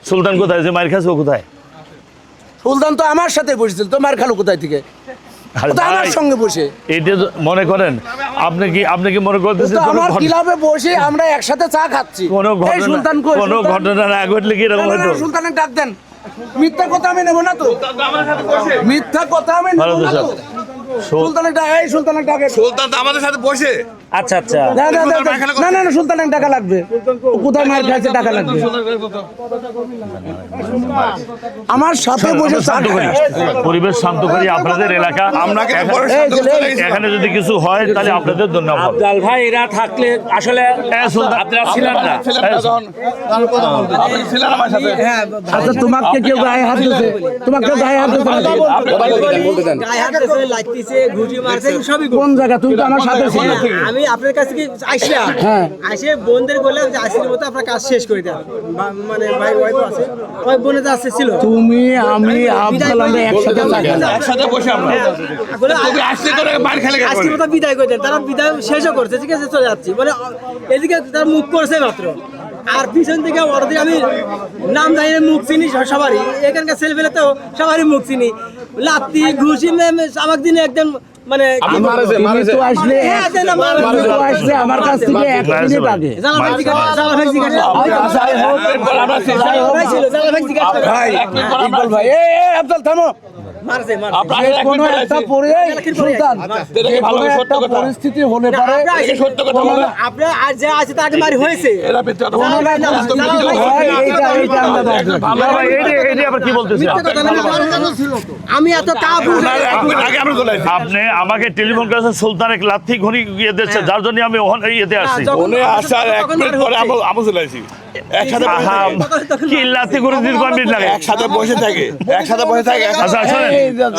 সুলতান কোথায় যে মার খাচ্ছে ও কোথায়? সুলতান তো আমার সাথে বসেছিল, তো মার খালো কোথায় থেকে? আমার সঙ্গে বসে এটা মনে করেন আপনি কি মনে করতেছেন আমার ক্লাবে বসে আমরা একসাথে চা খাচ্ছি, কোনো ঘটনা না ঘটলে কি এরকম হতো? সুলতানের ডাক দেন, মিথ্যা কথা আমি নেব না তো, মিথ্যা কথা আমি নেব না তো। সুলতানের ডাক, এই সুলতানের ডাকে, সুলতান তো আমাদের সাথে বসে। আচ্ছা আচ্ছা, না সুলতানের টাকা লাগবে, কোথায় মার খাইছে টাকা লাগবে। আমার সাথে বসে শান্ত করি, পরিবেশ শান্ত করি আপনাদের এলাকা। এখানে যদি কিছু হয় তাহলে আপনাদের ধন্যবাদ। আফজাল ভাই এরা থাকলে আসলে আপনারা ছিলেন না। আচ্ছা তোমাকে কেউ গায়ে হাত দিয়েছে? তোমাকে গায়ে হাত দিয়েছে? কোন জায়গা? তুমি তো আমার সাথে ছিলে। আমি আপনার কাছ থেকে আসলাম, আসে বোনদের বললাম যে আজকের মতো আপনার কাজ শেষ করে দেন, মানে ভাই ওয়াইফ আছে, ওই বোনে তো আসছে ছিল, তুমি আমি আফজাল আমরা একসাথে বসে আমরা আসতে করে মার খেলে আজকের মতো বিদায় করে দেন। তারা বিদায় শেষও করছে, ঠিক আছে চলে যাচ্ছি, মানে এদিকে তার মুখ করছে মাত্র, আর পিছন থেকে ওদের আমি নাম জানি মুখ চিনি সবারই, এখানকার ছেলে পেলে তো সবারই মুখ চিনি, লাত্তি ঘুষি আমাকে দিনে একদম মানে আমার কাছ থেকে এক মিনিট আগে আফজাল থামো। পরিস্থিতি হলে পারে আমি এত আপনি আমাকে টেলিফোন করেছেন সুলতানের লাথি ঘড়ি ইয়ে দিচ্ছে, যার জন্য আমি ইয়েতে আসছি। একসাথে বসে থাকে, একসাথে বসে থাকে। আচ্ছা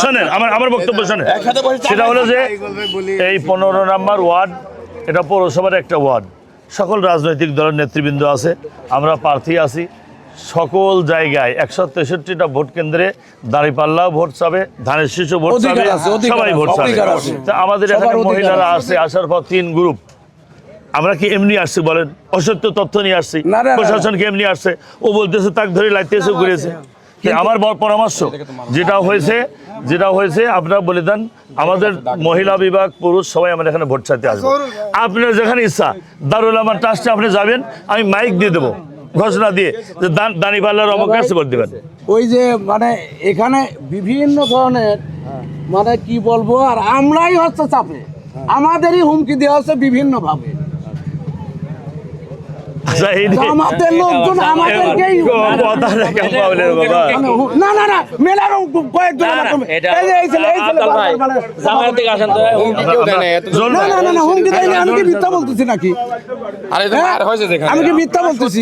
শোনেন আমার বক্তব্য শোনেন। সেটা হলো যে এই 15 নম্বর ওয়ার্ড, এটা পৌরসভার একটা ওয়ার্ড, সকল রাজনৈতিক দলের নেতৃবৃন্দ আছে, আমরা প্রার্থী আছি। সকল জায়গায় 163টা ভোট কেন্দ্রে দাঁড়িপাল্লাও ভোট চাবে, ধানের শীষও ভোট চাবে, সবাই ভোট চাবে। আমাদের এখানে মহিলারা আসছে, আসার পর 3 গ্রুপ। আমরা কি এমনি আসছি বলেন? অসত্য তথ্য নিয়ে আসছি। প্রশাসনকে এমনি আসছে, ও বলতেছে তাক ধরে লাইতে এসে ঘুরেছে। আমার পরামর্শ যেটা হয়েছে আপনারা বলে দেন, আমাদের মহিলা বিভাগ পুরুষ সবাই আমরা এখানে ভোট চাইতে আসবো। আপনার যেখানে ইচ্ছা দারুল আমান ট্রাস্টে আপনি যাবেন, আমি মাইক দিয়ে দেবো ঘোষণা দিয়ে যে দাঁড়িপাল্লার অমুক আসতে ভোট দেবেন। ওই যে মানে এখানে বিভিন্ন ধরনের মানে কি বলবো, আর আমরাই হচ্ছে চাপে, আমাদেরই হুমকি দেওয়া হচ্ছে বিভিন্ন ভাবে। আমাদের লোকজন আমাদেরকেই না মেলার কয়েকজন হুমকি দেয়নি। আমি কি মিথ্যা বলতেছি নাকি? আমি কি মিথ্যা বলতেছি?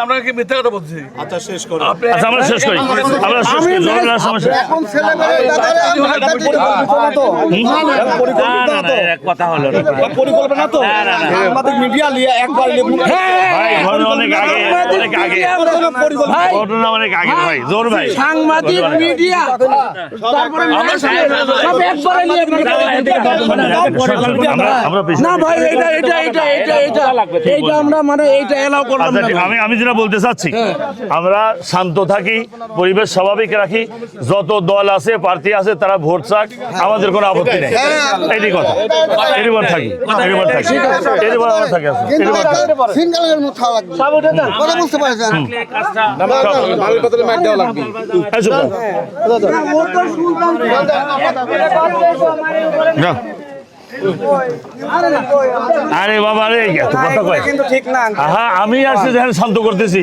আমরা কি মিথ্যা কথা বলছি? আচ্ছা শেষ করো, আমরা শেষ করি। কথা হলো পরিকল্পনা তো মিডিয়া নিয়ে একবার সাংবাদিক মিডিয়া আমি যেটা বলতে চাচ্ছি, আমরা শান্ত থাকি, পরিবেশ স্বাভাবিক রাখি, যত দল আছে প্রার্থী আছে তারা ভোট চাক, আমাদের কোনো আপত্তি নেই। এটি কথা, এরপর থাকি আরে বাবা রে, এত কথা কয় কিন্তু ঠিক না। হ্যাঁ আমি আসছি যেখানে শান্ত করতেছি।